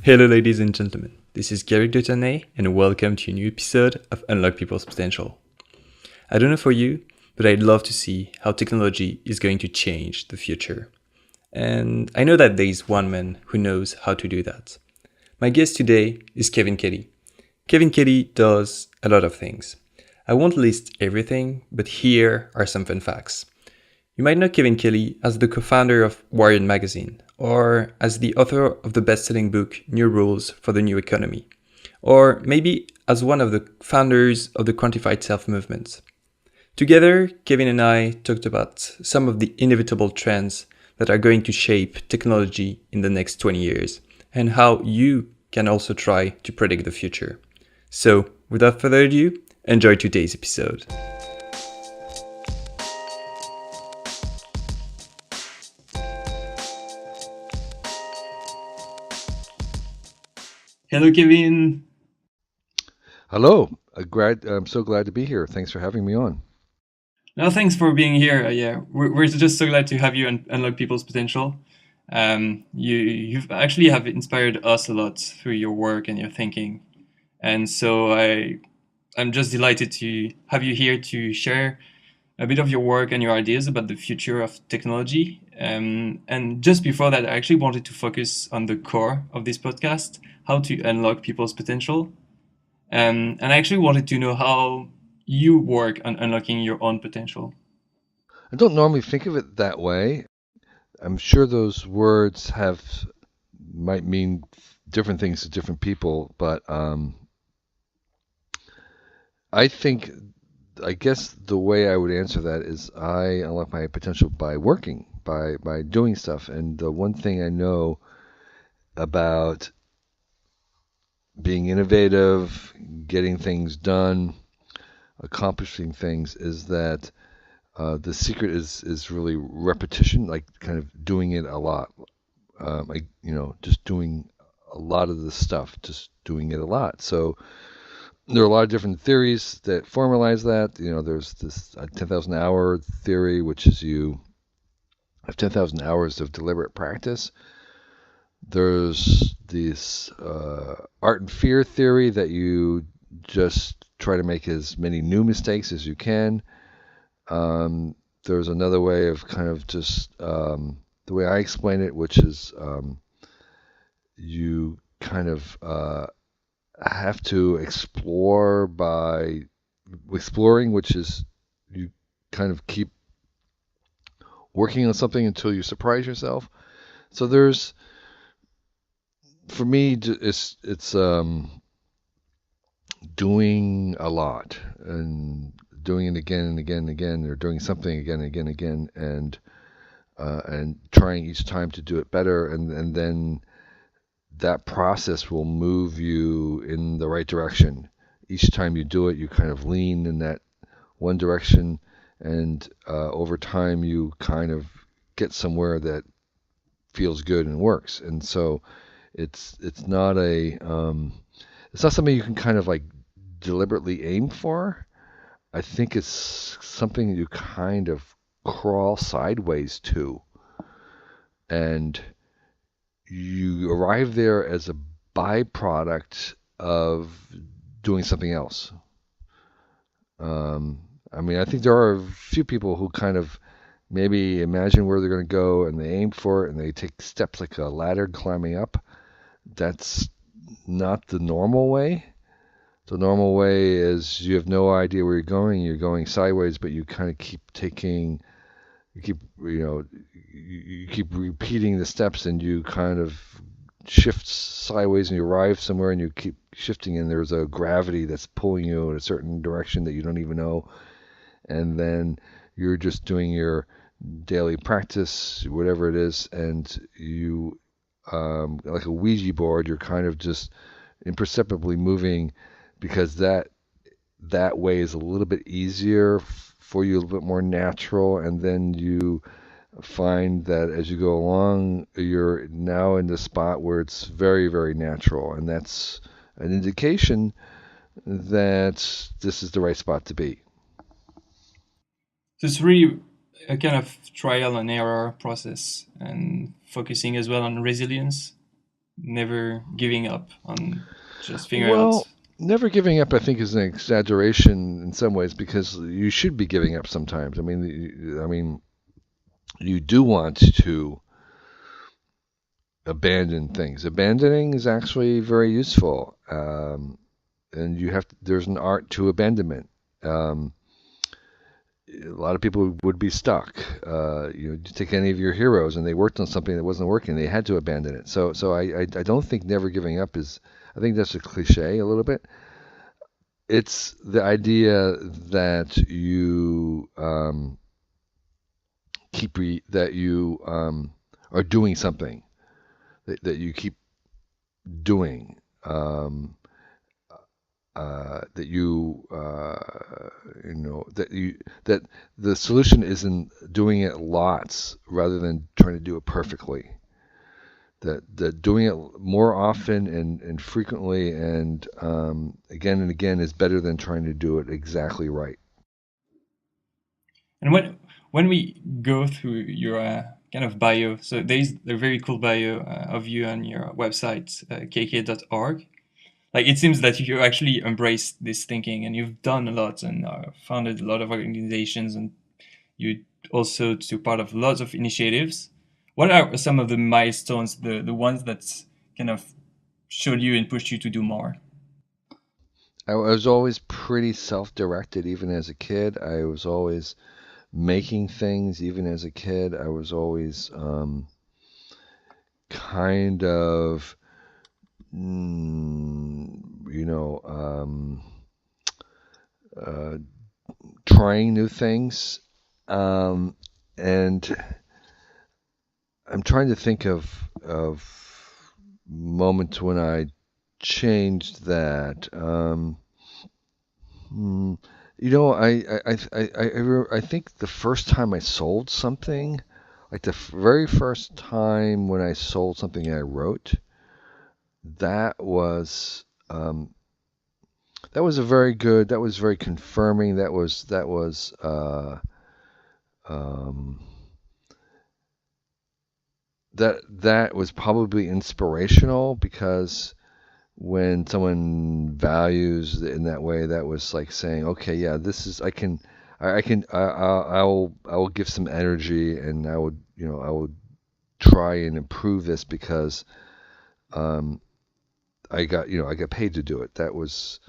Hello, ladies and gentlemen. This is Guerric de Ternay, and welcome to a new episode of Unlock People's Potential. I don't know for you, but I'd love to see how technology is going to change the future. And I know that there is one man who knows how to do that. My guest today is Kevin Kelly. Kevin Kelly does a lot of things. I won't list everything, but here are some fun facts. You might know Kevin Kelly as the co-founder of Wired magazine, or as the author of the best-selling book New Rules for the New Economy, or maybe as one of the founders of the Quantified Self movement. Together, Kevin and I talked about some of the inevitable trends that are going to shape technology in the next 20 years, and how you can also try to predict the future. So, without further ado, enjoy today's episode. Hello, Kevin. Hello. I'm so glad to be here. Thanks for having me on. No, thanks for being here. We're just so glad to have you unlock people's potential. You've actually have inspired us a lot through your work and your thinking, and so I'm just delighted to have you here to share a bit of your work and your ideas about the future of technology. And just before that, I actually wanted to focus on the core of this podcast: how to unlock people's potential. And I actually wanted to know how you work on unlocking your own potential. I don't normally think of it that way. I'm sure those words have might mean different things to different people, but I think I guess the way I would answer that is I unlock my potential by working, by doing stuff. And the one thing I know about being innovative, getting things done, accomplishing things is that the secret is really repetition, like kind of doing it a lot. Just doing a lot of the stuff, just doing it a lot. So there are a lot of different theories that formalize that. There's this 10,000 hour theory, which is you have 10,000 hours of deliberate practice. There's this art and fear theory that you just try to make as many new mistakes as you can. There's another way of kind of just the way I explain it, which is you kind of have to explore by exploring, which is you kind of keep working on something until you surprise yourself. So there's, for me, it's doing a lot and doing it again and again and again, or doing something again and again and again, and trying each time to do it better, and then that process will move you in the right direction. Each time you do it, you kind of lean in that one direction, and over time you kind of get somewhere that feels good and works. And so it's not it's not something you can kind of like deliberately aim for. I think it's something you kind of crawl sideways to, and you arrive there as a byproduct of doing something else. I think there are a few people who kind of maybe imagine where they're going to go and they aim for it and they take steps like a ladder climbing up. That's not the normal way. The normal way is you have no idea where you're going sideways, but you kind of keep taking, you keep repeating the steps, and you kind of shift sideways and you arrive somewhere and you keep shifting, and there's a gravity that's pulling you in a certain direction that you don't even know. And then you're just doing your daily practice, whatever it is, and you, like a Ouija board, you're kind of just imperceptibly moving, because that way is a little bit easier for you, a little bit more natural. And then you find that as you go along, you're now in the spot where it's very, very natural, and that's an indication that this is the right spot to be. So it's really a kind of trial and error process, and focusing as well on resilience. never giving up on just figuring out. Well, never giving up, I think, is an exaggeration in some ways because you should be giving up sometimes. I mean, you do want to abandon things. Abandoning is actually very useful, and there's an art to abandonment. Um, a lot of people would be stuck. You take any of your heroes, and they worked on something that wasn't working. They had to abandon it. So I don't think never giving up is. I think that's a cliche a little bit. It's the idea that you that you are doing something that you keep doing. That that the solution isn't doing it lots rather than trying to do it perfectly. That doing it more often and frequently and again and again is better than trying to do it exactly right. And when we go through your kind of bio, so there's a very cool bio of you on your website, kk.org. Like it seems that you actually embrace this thinking and you've done a lot and founded a lot of organizations and you also took part of lots of initiatives. What are some of the milestones, the ones that kind of showed you and pushed you to do more? I was always pretty self-directed even as a kid. I was always making things even as a kid. I was always kind of you know uh, trying new things, and I'm trying to think of moments when I changed that. Hmm, I think the first time I sold something, like the very first time when I sold something I wrote, that was that was very confirming. Um, that was probably inspirational because when someone values in that way, that was like saying, okay, yeah, this is I will give some energy and I would try and improve this because um, I got paid to do it. That was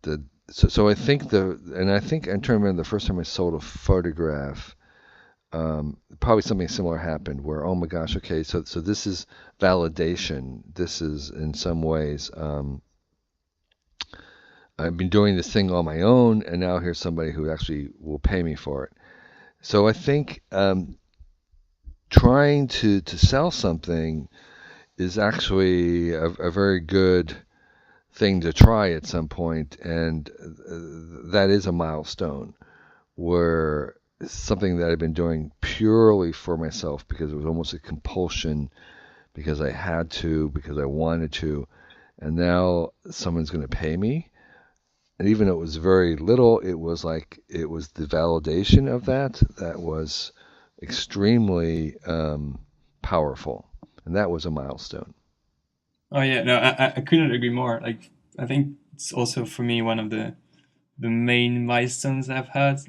the so I think I'm trying to remember the first time I sold a photograph. Probably something similar happened where, oh my gosh, okay, so this is validation. This is in some ways, I've been doing this thing on my own, and now here's somebody who actually will pay me for it. So I think trying to sell something is actually a very good thing to try at some point, and that is a milestone where something that I've been doing purely for myself because it was almost a compulsion, because I had to, because I wanted to, and now someone's going to pay me. And even though it was very little, it was the validation of that was extremely powerful, and that was a milestone. Oh yeah, no, I couldn't agree more. Like I think it's also for me one of the main milestones I've had.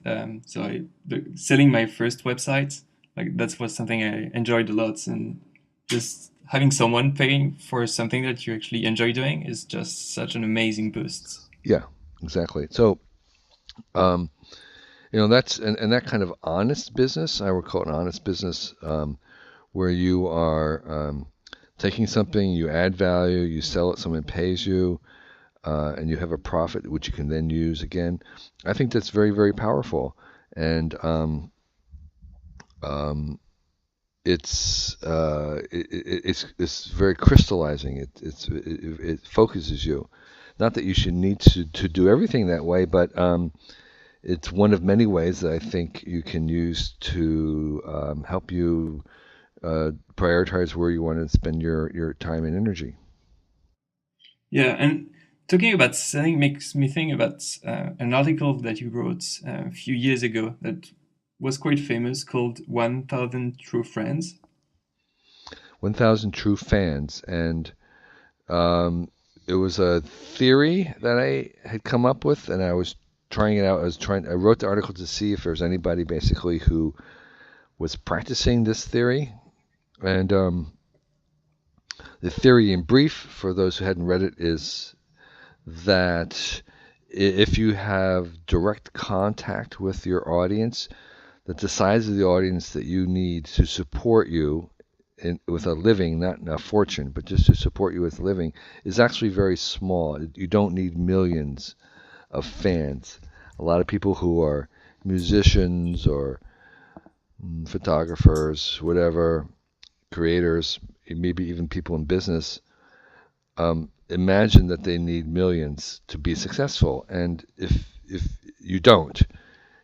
Selling my first website, like that's was something I enjoyed a lot, and just having someone paying for something that you actually enjoy doing is just such an amazing boost. Yeah, exactly. So um, that's and that kind of honest business, I would call it an honest business, where you are taking something, you add value, you sell it, someone pays you, and you have a profit which you can then use again. I think that's very, very powerful, and um, it's very crystallizing. It focuses you. Not that you should need to do everything that way, but it's one of many ways that I think you can use to help you prioritize where you want to spend your time and energy. Yeah, and talking about selling makes me think about an article that you wrote a few years ago that was quite famous called 1000 True Friends. 1,000 true fans, and It was a theory that I had come up with, and I was trying it out. I wrote the article to see if there was anybody basically who was practicing this theory. And the theory in brief, for those who hadn't read it, is that if you have direct contact with your audience, that the size of the audience that you need to support you with a living, not a fortune, but just to support you with a living, is actually very small. You don't need millions of fans. A lot of people who are musicians or photographers, whatever, creators, maybe even people in business, imagine that they need millions to be successful. And if you don't,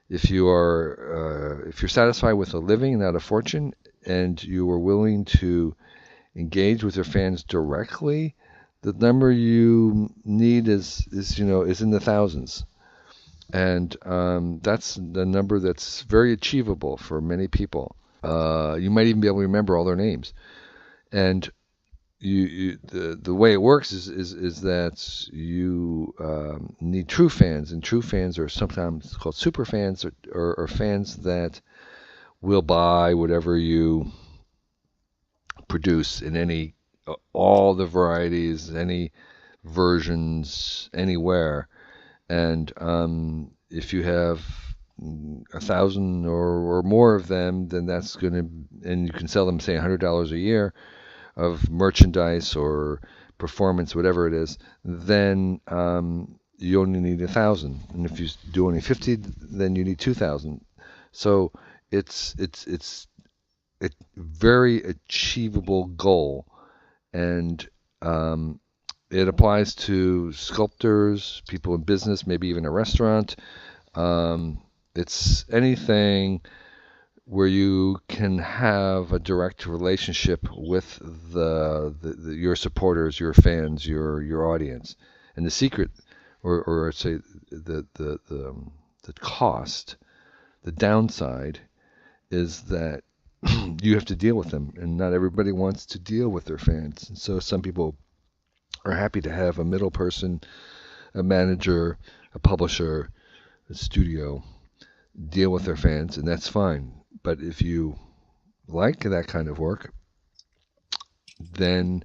if you're satisfied with a living, not a fortune, and you are willing to engage with your fans directly, the number you need is in the thousands. And that's the number that's very achievable for many people. You might even be able to remember all their names. And the way it works is that you need true fans, and true fans are sometimes called super fans, or fans that will buy whatever you produce in all the varieties, any versions, anywhere. And if you have 1,000 or more of them, then that's going to, and you can sell them, say, $100 a year of merchandise or performance, whatever it is, then you only need 1,000. And if you do only 50, then you need 2,000. So it's a very achievable goal, and it applies to sculptors, people in business, maybe even a restaurant. It's anything where you can have a direct relationship with your supporters, your fans, your audience. And the secret, or say the cost, the downside, is that you have to deal with them, and not everybody wants to deal with their fans. And so some people are happy to have a middle person, a manager, a publisher, a studio deal with their fans, and that's fine. But if you like that kind of work, then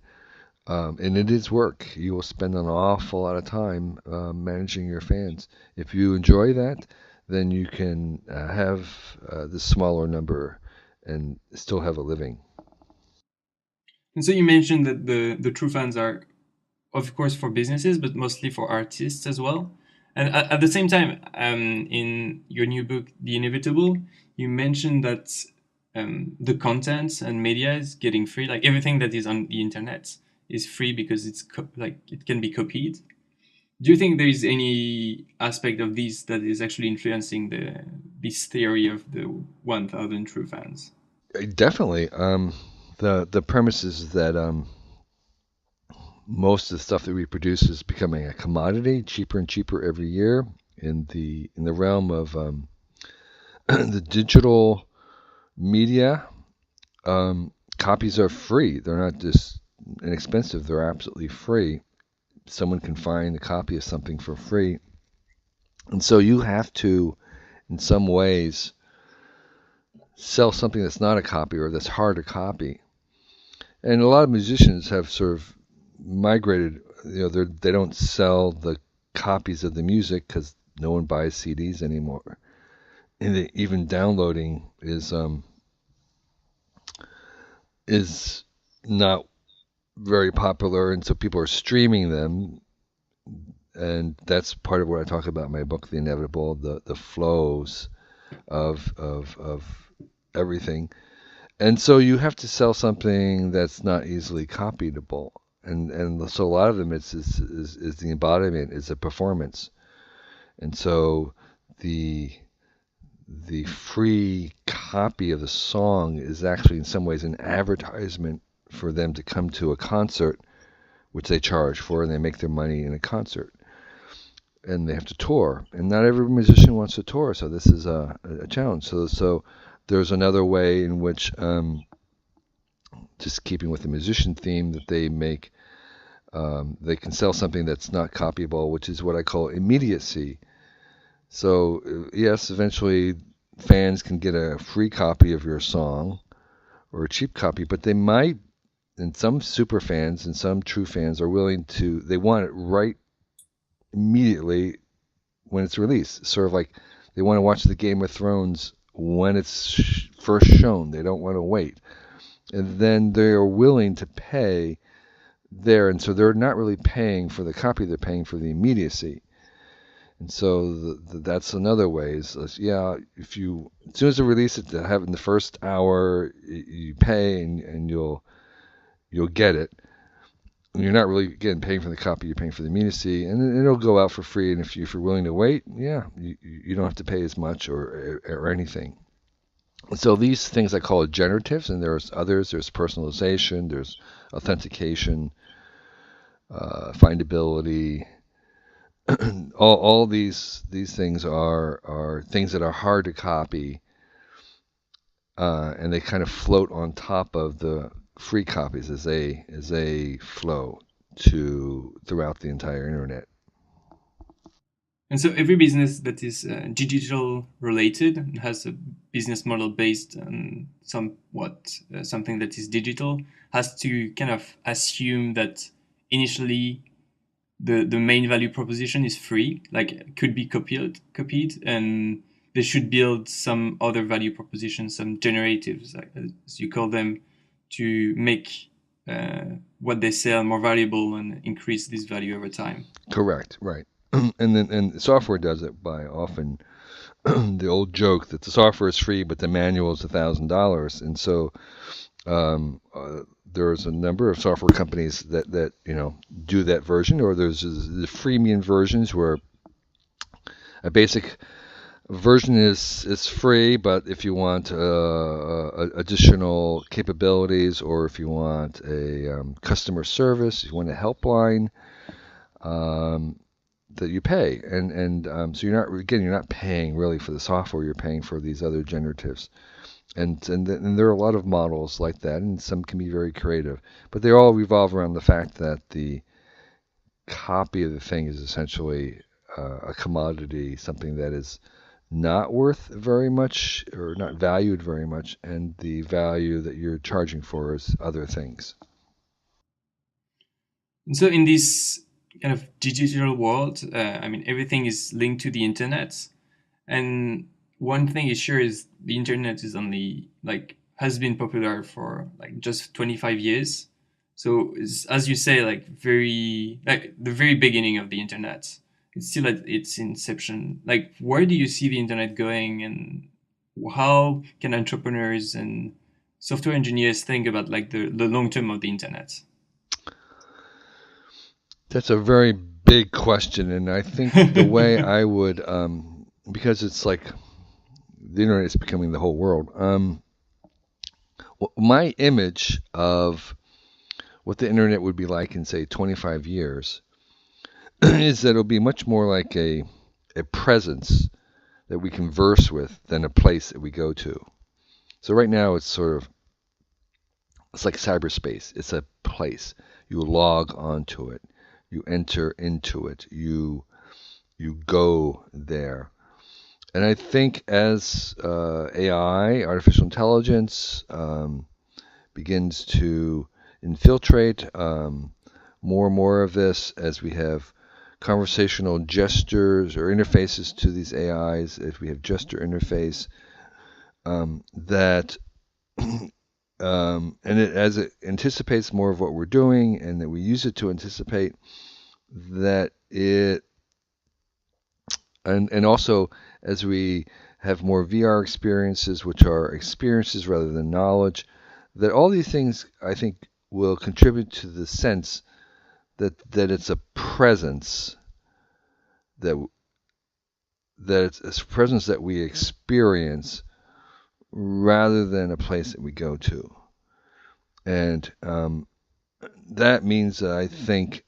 and it is work. You will spend an awful lot of time managing your fans. If you enjoy that, then you can have the smaller number and still have a living. And so you mentioned that the true fans are, of course, for businesses, but mostly for artists as well. And at the same time, in your new book, The Inevitable, you mentioned that the content and media is getting free. Like everything that is on the internet is free because like it can be copied. Do you think there is any aspect of this that is actually influencing this theory of the 1,000 true fans? Definitely. The premise is that most of the stuff that we produce is becoming a commodity, cheaper and cheaper every year. In the realm of the digital media, copies are free. They're not just inexpensive. They're absolutely free. Someone can find a copy of something for free. And so you have to, in some ways, sell something that's not a copy or that's hard to copy. And a lot of musicians have sort of migrated. They don't sell the copies of the music because no one buys CDs anymore. And even downloading is not very popular, and so people are streaming them. And that's part of what I talk about in my book, The Inevitable, the flows of everything. And so you have to sell something that's not easily copyable. And so a lot of them is the embodiment, is a performance. And so the free copy of the song is actually in some ways an advertisement for them to come to a concert, which they charge for, and they make their money in a concert. And they have to tour, and not every musician wants to tour, so this is a challenge. So there's another way in which, just keeping with the musician theme, that they make They can sell something that's not copyable, which is what I call immediacy. So, yes, eventually fans can get a free copy of your song or a cheap copy, but they might, and some super fans and some true fans are willing to, they want it right immediately when it's released. Sort of like they want to watch the Game of Thrones when it's first shown. They don't want to wait. And then they're willing to pay there. And so they're not really paying for the copy, they're paying for the immediacy. And so that's another way. Yeah, if you, as soon as they release it, to have it in the first hour, you pay and you'll get it. And you're not really, again, paying for the copy, you're paying for the immediacy, and it'll go out for free. And if you're willing to wait, yeah, you don't have to pay as much or anything. So these things I call generatives, and there's others. There's personalization, there's authentication, findability. all these things are things that are hard to copy, and they kind of float on top of the free copies as they flow throughout the entire internet. And so every business that is digital related and has a business model based on something that is digital has to kind of assume that initially the main value proposition is free, like could be copied, and they should build some other value propositions, some generatives, as you call them, to make what they sell more valuable and increase this value over time. Correct, right. And software does it by often the old joke that the software is free, but the manual is $1,000. And so there's a number of software companies that do that version, or there's the freemium versions where a basic version is free, but if you want additional capabilities, or if you want a customer service, you want a helpline, that you pay, and so you're not paying really for the software, you're paying for these other generatives, and there are a lot of models like that, and some can be very creative, but they all revolve around the fact that the copy of the thing is essentially a commodity, something that is not worth very much or not valued very much, and the value that you're charging for is other things. And so in this kind of digital world, I mean, everything is linked to the internet. And one thing is sure is the internet is only has been popular for just 25 years. So as you say, the very beginning of the internet, it's still at its inception. Like, where do you see the internet going, and how can entrepreneurs and software engineers think about the long term of the internet? That's a very big question, and I think the way I would, because it's like the internet is becoming the whole world. My image of what the internet would be like in, say, 25 years is that it'll be much more like a presence that we converse with than a place that we go to. So right now it's like cyberspace. It's a place. You log onto it. You enter into it. You go there. And I think as AI, artificial intelligence, begins to infiltrate more and more of this, as we have conversational gestures or interfaces to these AIs, if we have gesture interface, that as it anticipates more of what we're doing, and that we use it to anticipate, that it, and also as we have more VR experiences, which are experiences rather than knowledge, that all these things, I think, will contribute to the sense that it's a presence, that it's a presence that we experience rather than a place that we go to. And that means that I think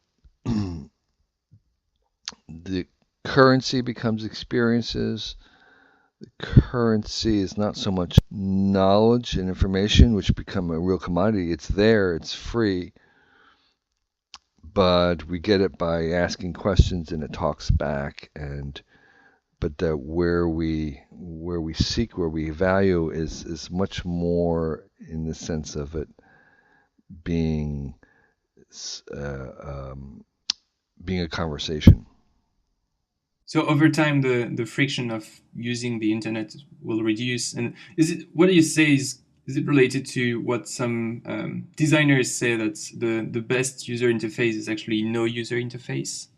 the currency becomes experiences. The currency is not so much knowledge and information, which become a real commodity. It's there, it's free, but we get it by asking questions and it talks back. And but that where we seek, where we value is much more in the sense of it being uh, um, being a conversation. So over time, the friction of using the internet will reduce. And what do you say is it related to what some designers say that the best user interface is actually no user interface?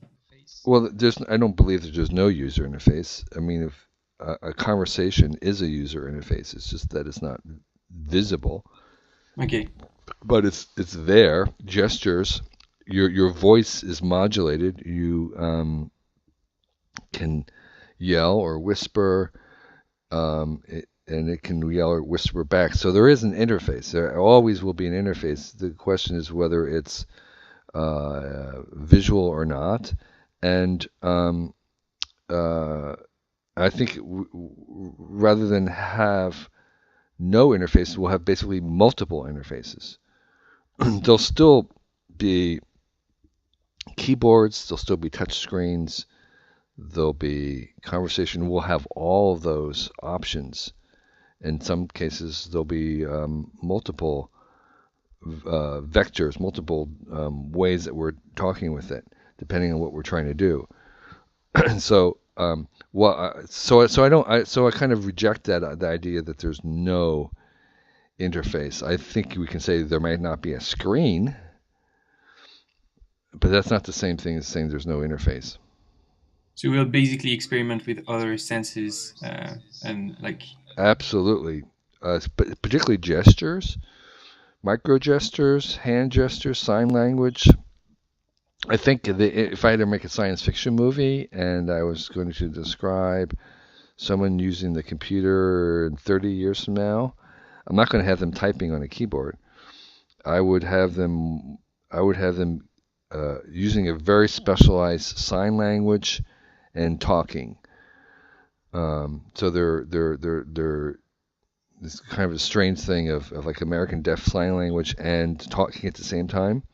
Well, I don't believe that there's no user interface. I mean, if a conversation is a user interface, it's just that it's not visible, Okay. but it's there. Gestures, your voice is modulated. You can yell or whisper, and it can yell or whisper back. So there is an interface. There always will be an interface. The question is whether it's visual or not. And I think rather than have no interface, we'll have basically multiple interfaces. There'll still be keyboards, there'll still be touch screens, there'll be conversation. We'll have all of those options. In some cases, there'll be multiple vectors, multiple ways that we're talking with it, depending on what we're trying to do. So, so I kind of reject that the idea that there's no interface. I think we can say there might not be a screen, but that's not the same thing as saying there's no interface. So we'll basically experiment with other senses and like. Absolutely, but particularly gestures, micro gestures, hand gestures, sign language. I think if I had to make a science fiction movie and I was going to describe someone using the computer 30 years from now, I'm not going to have them typing on a keyboard. I would have them using a very specialized sign language and talking. So they're this kind of a strange thing of like American Deaf Sign Language and talking at the same time.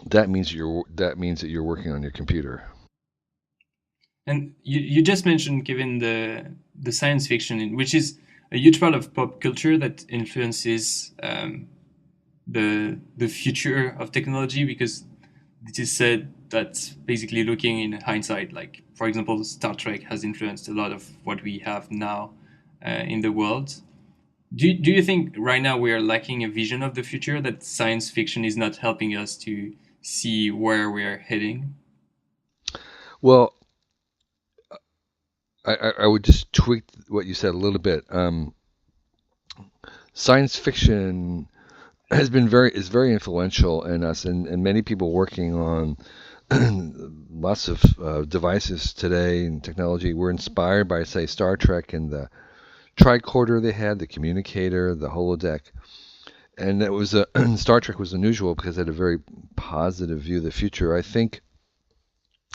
That means that you're working on your computer. And you just mentioned, Kevin, the science fiction, which is a huge part of pop culture that influences the future of technology, because it is said that basically looking in hindsight, like for example, Star Trek has influenced a lot of what we have now in the world. Do you think right now we are lacking a vision of the future, that science fiction is not helping us to see where we are heading? Well, I would just tweak what you said a little bit. Science fiction is very influential in us, and many people working on lots of devices today and technology were inspired by, say, Star Trek and the tricorder they had, the communicator, the holodeck. And it was Star Trek was unusual because it had a very positive view of the future. I think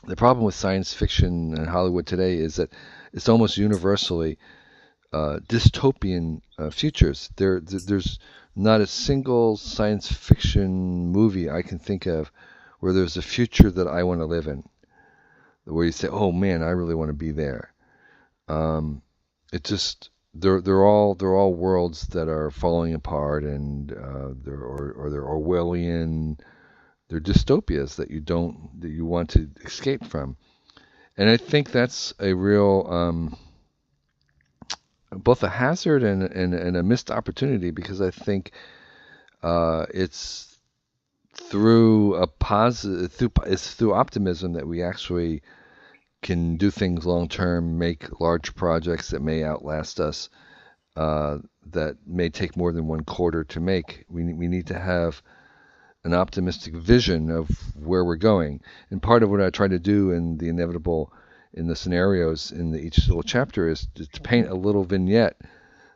the problem with science fiction and Hollywood today is that it's almost universally dystopian futures. There's not a single science fiction movie I can think of where there's a future that I want to live in, where you say, "Oh man, I really want to be there." It just they're all worlds that are falling apart, and they're Orwellian. They're dystopias that you want to escape from, and I think that's a real both a hazard and a missed opportunity, because I think it's through it's through optimism that we actually can do things long term, make large projects that may outlast us, that may take more than one quarter to make. We need to have an optimistic vision of where we're going. And part of what I try to do in the scenarios in each little chapter is to paint a little vignette,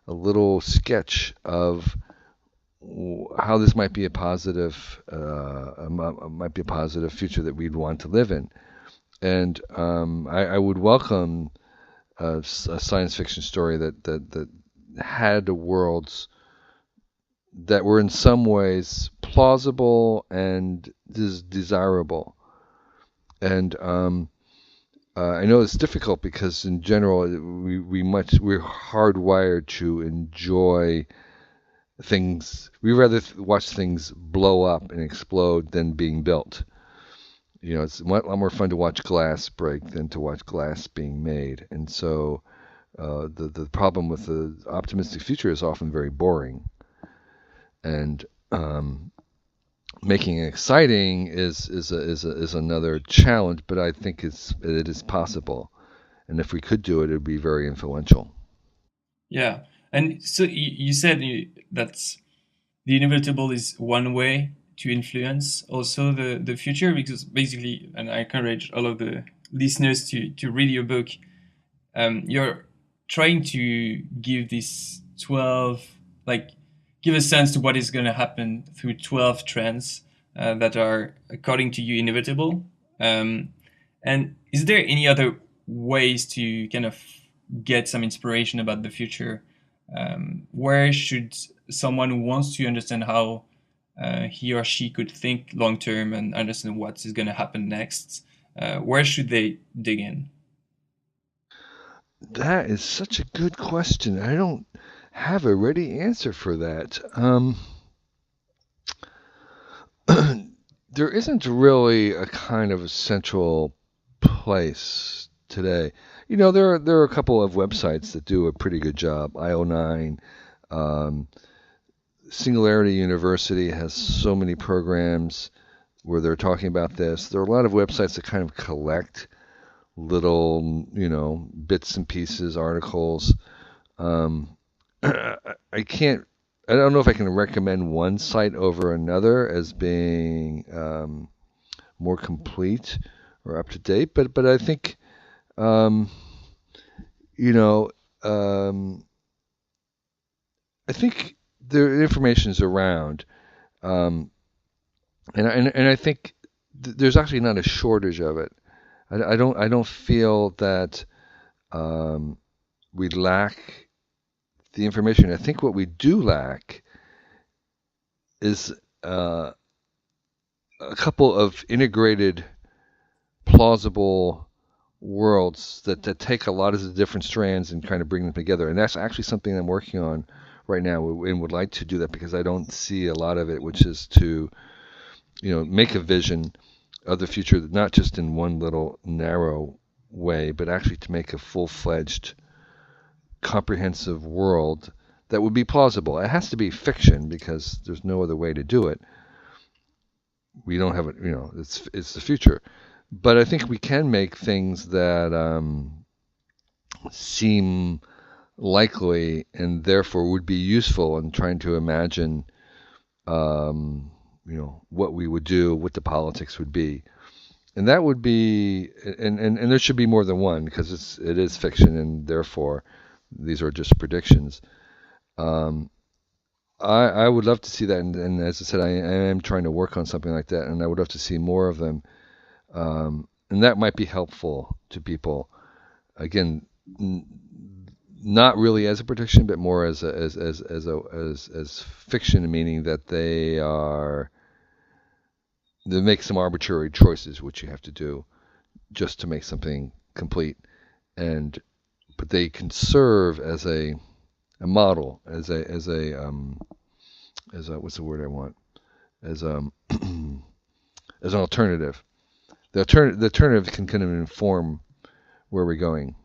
a little sketch of how this might be a positive future that we'd want to live in. And I would welcome a science fiction story that had worlds that were in some ways plausible and desirable. And I know it's difficult because in general we're hardwired to enjoy things. We rather watch things blow up and explode than being built. It's a lot more fun to watch glass break than to watch glass being made. And so the problem with the optimistic future is often very boring. And making it exciting is another challenge, but I think it is possible. And if we could do it, it would be very influential. Yeah. And so you said that the inevitable is one way to influence also the future, because basically, and I encourage all of the listeners to read your book, you're trying to give this 12, like, give a sense to what is going to happen through 12 trends that are, according to you, inevitable. And is there any other ways to kind of get some inspiration about the future? Where should someone who wants to understand how he or she could think long term and understand what is going to happen next, where should they dig in? That is such a good question. I don't have a ready answer for that. There isn't really a kind of a central place today. There are a couple of websites that do a pretty good job. IO9, um, Singularity University has so many programs where they're talking about this. There are a lot of websites that kind of collect little, bits and pieces, articles. Um, I can't. I don't know if I can recommend one site over another as being more complete or up to date, but I think um, you know um, I think the information is around, um, and I think there's actually not a shortage of it. I don't feel that um, we lack the information. I think what we do lack is a couple of integrated, plausible worlds that take a lot of the different strands and kind of bring them together. And that's actually something I'm working on right now and would like to do that because I don't see a lot of it, which is to, make a vision of the future, not just in one little narrow way, but actually to make a full-fledged, comprehensive world that would be plausible. It has to be fiction because there's no other way to do it. We don't have it, it's the future. But I think we can make things that seem likely and therefore would be useful in trying to imagine, what we would do, what the politics would be. And that would be, and there should be more than one because it is fiction and therefore these are just predictions. Um, I would love to see that, and as I said, I am trying to work on something like that, and I would love to see more of them. And that might be helpful to people. Again, not really as a prediction, but more as fiction, meaning that they make some arbitrary choices, which you have to do just to make something complete, but they can serve as a model, as a what's the word I want, as as an alternative. The alternative can kind of inform where we're going.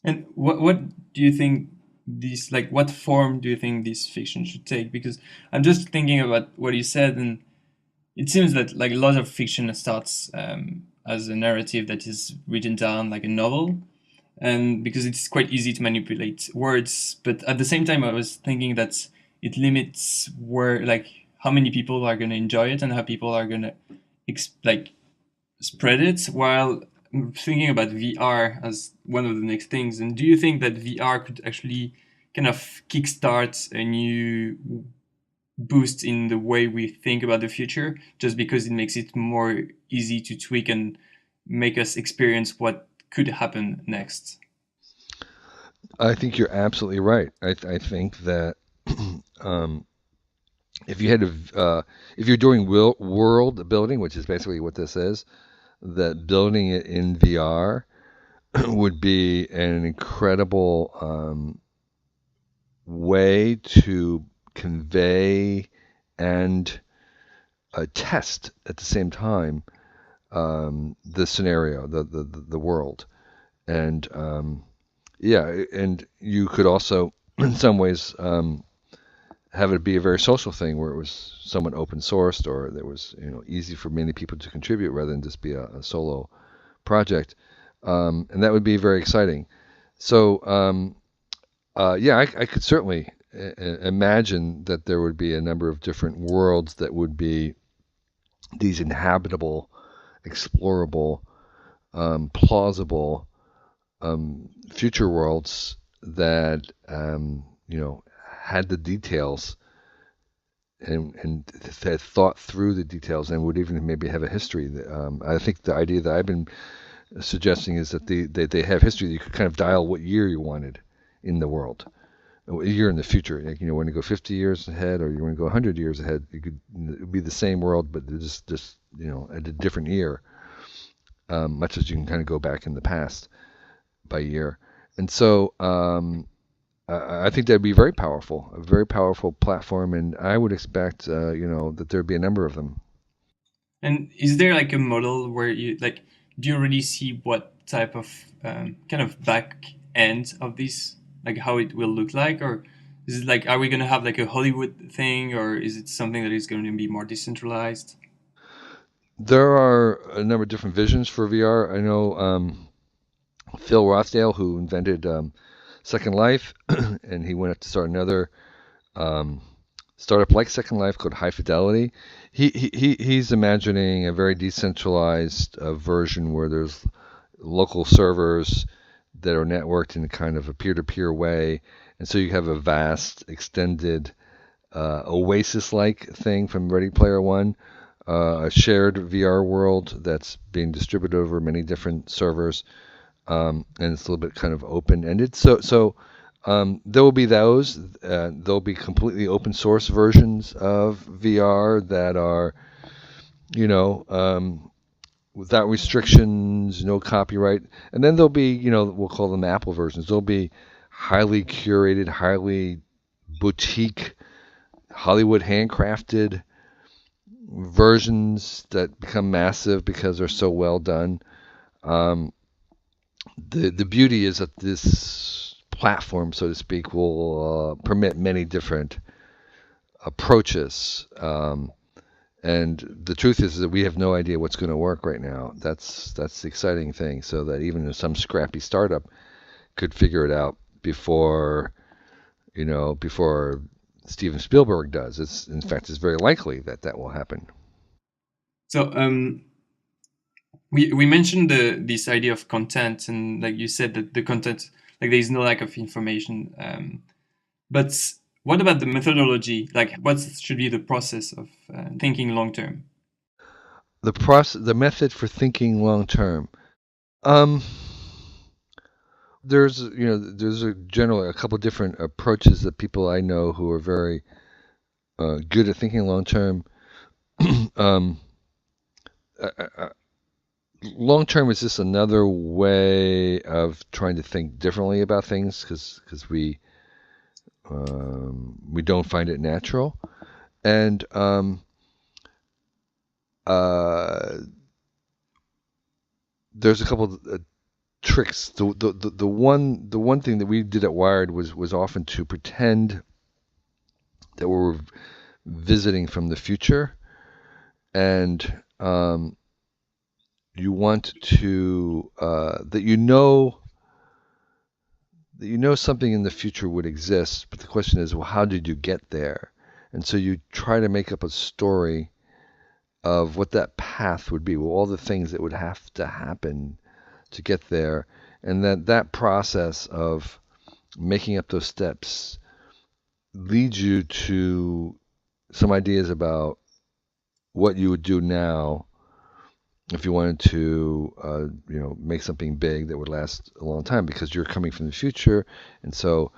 And what do you think this, like, what form do you think this fiction should take? Because I'm just thinking about what you said, and it seems that like a lot of fiction starts as a narrative that is written down like a novel, and because it's quite easy to manipulate words. But at the same time, I was thinking that it limits where, like, how many people are going to enjoy it and how people are going to like spread it, while thinking about VR as one of the next things. And do you think that VR could actually kind of kickstart a new boost in the way we think about the future, just because it makes it more easy to tweak and make us experience what could happen next? I think you're absolutely right. I think that um, if you had to, if you're doing world building, which is basically what this is, that building it in VR would be an incredible way to convey and test at the same time the scenario, the world, and yeah, and you could also, in some ways, have it be a very social thing where it was somewhat open sourced or that was easy for many people to contribute rather than just be a solo project, and that would be very exciting. So yeah, I could certainly imagine that there would be a number of different worlds that would be these inhabitable, explorable, plausible future worlds that had the details and had thought through the details and would even maybe have a history. I think the idea that I've been suggesting is that they have history. You could kind of dial what year you wanted in the world, a year in the future. Like, want to go 50 years ahead, or you want to go 100 years ahead. It would be the same world, but just at a different year. Much as you can kind of go back in the past by year, and so I think that'd be very powerful, a very powerful platform, and I would expect that there'd be a number of them. And is there like a model where you like, do you already see what type of kind of back end of this, like how it will look like, or is it like, are we going to have like a Hollywood thing, or is it something that is going to be more decentralized? There are a number of different visions for VR. I know Phil Rossdale, who invented Second Life, and he went up to start another um, startup like Second Life called High Fidelity. He's imagining a very decentralized version where there's local servers that are networked in kind of a peer-to-peer way, and so you have a vast, extended Oasis-like thing from Ready Player One, a shared VR world that's being distributed over many different servers, and it's a little bit kind of open-ended. So there will be those. There'll be completely open source versions of VR that are, without restrictions, no copyright. And then there'll be, we'll call them Apple versions. There'll be highly curated, highly boutique, Hollywood handcrafted versions that become massive because they're so well done. Um, the beauty is that this platform, so to speak, will permit many different approaches. And the truth is that we have no idea what's going to work right now. That's the exciting thing. So that even if some scrappy startup could figure it out before Steven Spielberg does, in fact it's very likely that that will happen. So we mentioned this idea of content, and like you said that the content, like there is no lack of information, but what about the methodology? Like, what should be the process of thinking long term? The method for thinking long term. Um, there's generally a couple different approaches that people I know who are very good at thinking long term. um, Long term is just another way of trying to think differently about things because we don't find it natural, and uh, there's a couple of tricks. The one thing that we did at Wired was often to pretend that we were visiting from the future, and you want to that you know something in the future would exist, but the question is, well, how did you get there? And so you try to make up a story of what that path would be, well, all the things that would have to happen to get there, and that process of making up those steps leads you to some ideas about what you would do now if you wanted to, make something big that would last a long time, because you're coming from the future, and so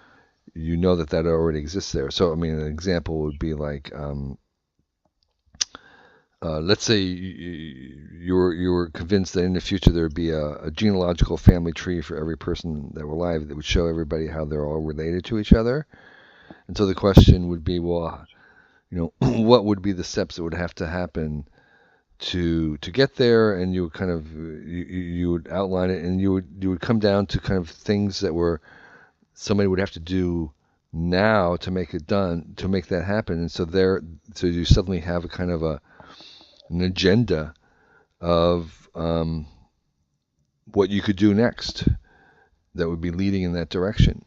you know that already exists there. So I mean, an example would be like, let's say you were convinced that in the future there would be a genealogical family tree for every person that were alive that would show everybody how they're all related to each other. And so the question would be, well, what would be the steps that would have to happen to get there? And you would kind of you would outline it, and you would come down to kind of things that were somebody would have to do now to make that happen. And so you suddenly have a kind of an agenda of what you could do next that would be leading in that direction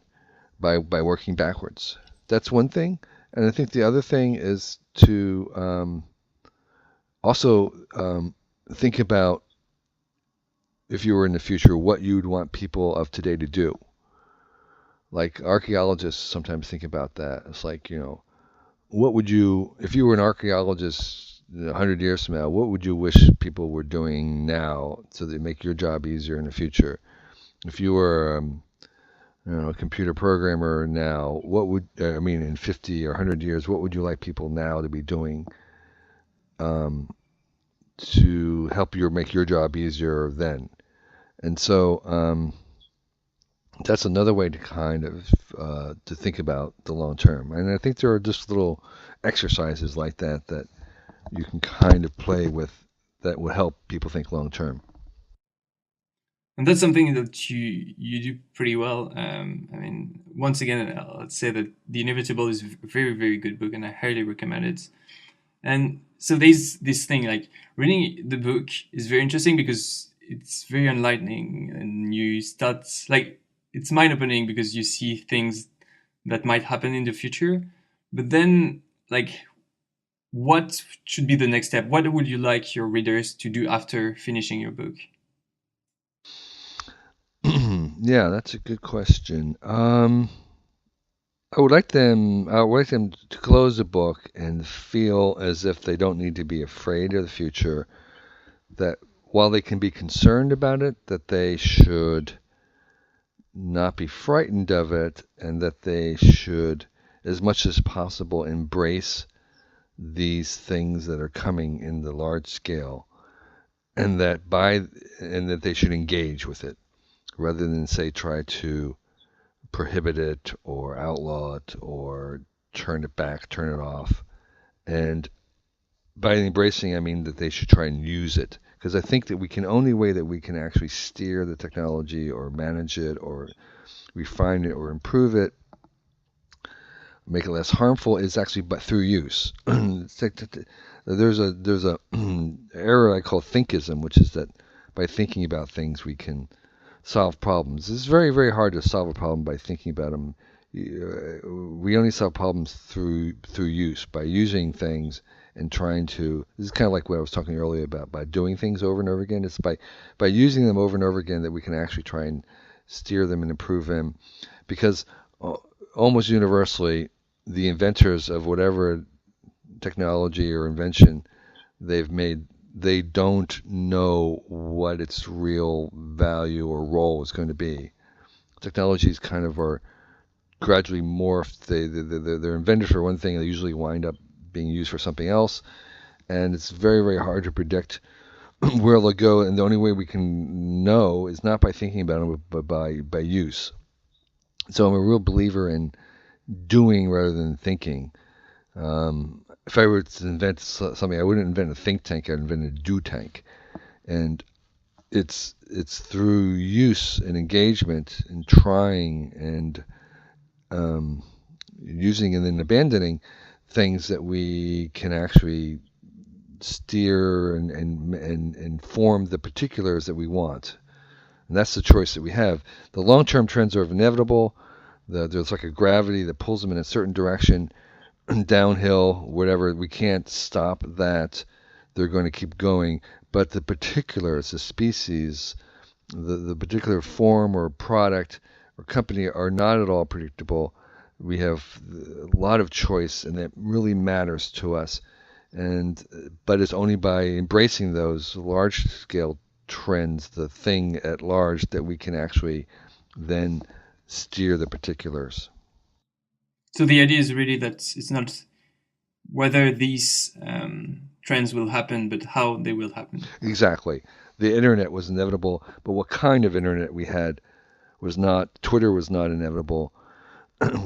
by working backwards. That's one thing. And I think the other thing is to also think about, if you were in the future, what you'd want people of today to do. Like archaeologists sometimes think about that. It's like, what would you, if you were an archaeologist 100 years from now, what would you wish people were doing now so they make your job easier in the future? If you were, a computer programmer now, in 50 or 100 years, what would you like people now to be doing to help make your job easier then? And so that's another way to kind of to think about the long term. And I think there are just little exercises like that you can kind of play with that will help people think long term. And that's something that you do pretty well. Once again, let's say that The Inevitable is a very, very good book, and I highly recommend it. And so there's this thing, like reading the book is very interesting because it's very enlightening, and you start, like, it's mind opening because you see things that might happen in the future. But then, like, what should be the next step? What would you like your readers to do after finishing your book? Yeah, that's a good question. I would like them to close the book and feel as if they don't need to be afraid of the future, that while they can be concerned about it, that they should not be frightened of it, and that they should, as much as possible, embrace these things that are coming in the large scale, and that they should engage with it rather than, say, try to prohibit it or outlaw it or turn it back, turn it off. And by embracing, I mean that they should try and use it. Because I think that only way that we can actually steer the technology or manage it or refine it or improve it, make it less harmful, is actually but through use. There's a error I call thinkism, which is that by thinking about things we can solve problems. It's very, very hard to solve a problem by thinking about them. We only solve problems through use, by using things and trying to. This is kind of like what I was talking earlier about, by doing things over and over again. It's by using them over and over again that we can actually try and steer them and improve them, because almost universally the inventors of whatever technology or invention they've made, they don't know what its real value or role is going to be. Technologies kind of are gradually morphed. They're invented for one thing, and they usually wind up being used for something else. And it's very, very hard to predict where they'll go. And the only way we can know is not by thinking about them, but by use. So I'm a real believer in doing rather than thinking. If I were to invent something, I wouldn't invent a think tank. I'd invent a do tank. And it's through use and engagement and trying and using and then abandoning things that we can actually steer and form the particulars that we want. And that's the choice that we have. The long-term trends are inevitable. There's like a gravity that pulls them in a certain direction, downhill, whatever. We can't stop that. They're going to keep going. But the particulars, the species, the particular form or product or company are not at all predictable. We have a lot of choice, and that really matters to us. But it's only by embracing those large-scale trends, the thing at large, that we can actually then steer the particulars. So the idea is really that it's not whether these trends will happen, but how they will happen. Exactly. The internet was inevitable, but what kind of internet we had was not. Twitter was not inevitable.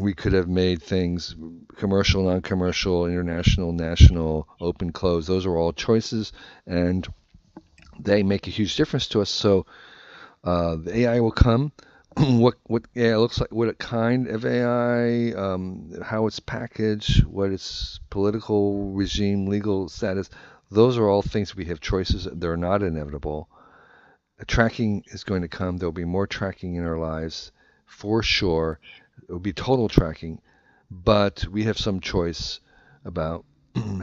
We could have made things commercial, non-commercial, international, national, open, closed. Those are all choices, and they make a huge difference to us. So the AI will come. What AI looks like, what kind of AI, how it's packaged, what its political regime, legal status. Those are all things we have choices. They're not inevitable. Tracking is going to come. There'll be more tracking in our lives for sure. It will be total tracking, but we have some choice about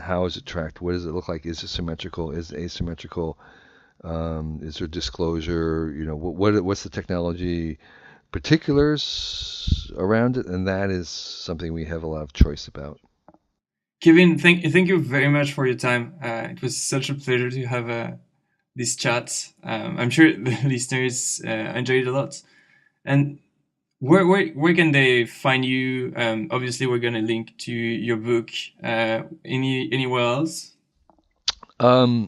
how is it tracked? What does it look like? Is it symmetrical? Is it asymmetrical? Is there disclosure? What's the technology particulars around it? And that is something we have a lot of choice about. Kevin, thank you very much for your time. It was such a pleasure to have this chat. I'm sure the listeners enjoyed it a lot. And where can they find you? Obviously, we're going to link to your book. Anywhere else? I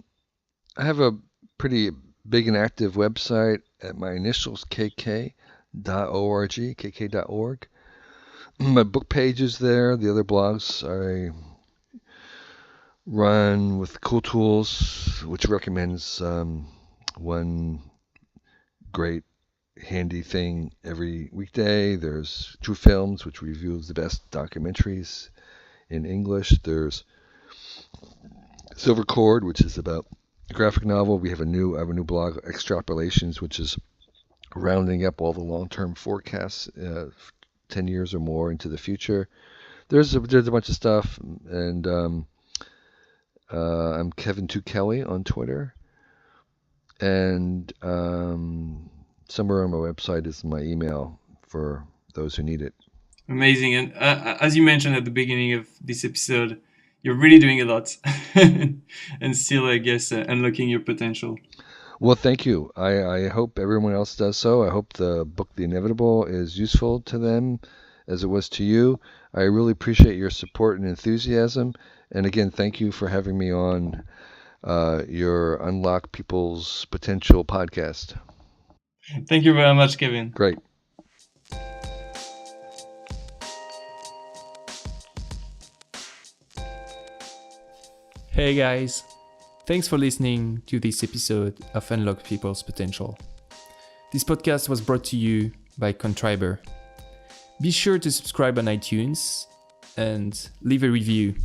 have a pretty big and active website at my initials, kk.org, kk.org. My book page is there. The other blogs I run with Cool Tools, which recommends one great handy thing every weekday. There's True Films, which reviews the best documentaries in English. There's Silver Cord, which is about a graphic novel. I have a new blog, Extrapolations, which is rounding up all the long-term forecasts, 10 years or more into the future. There's a bunch of stuff, and I'm Kevin 2 Kelly on Twitter, and somewhere on my website is my email for those who need it. Amazing. And as you mentioned at the beginning of this episode, you're really doing a lot and still, I guess, unlocking your potential. Well, thank you. I hope everyone else does so. I hope the book, The Inevitable, is useful to them as it was to you. I really appreciate your support and enthusiasm. And again, thank you for having me on your Unlock People's Potential podcast. Thank you very much, Kevin. Great. Hey guys, thanks for listening to this episode of Unlock People's Potential. This podcast was brought to you by Contriber. Be sure to subscribe on iTunes and leave a review.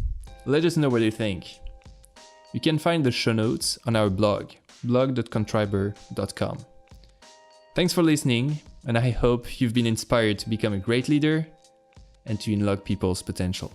Let us know what you think. You can find the show notes on our blog, blog.contriber.com. Thanks for listening, and I hope you've been inspired to become a great leader and to unlock people's potential.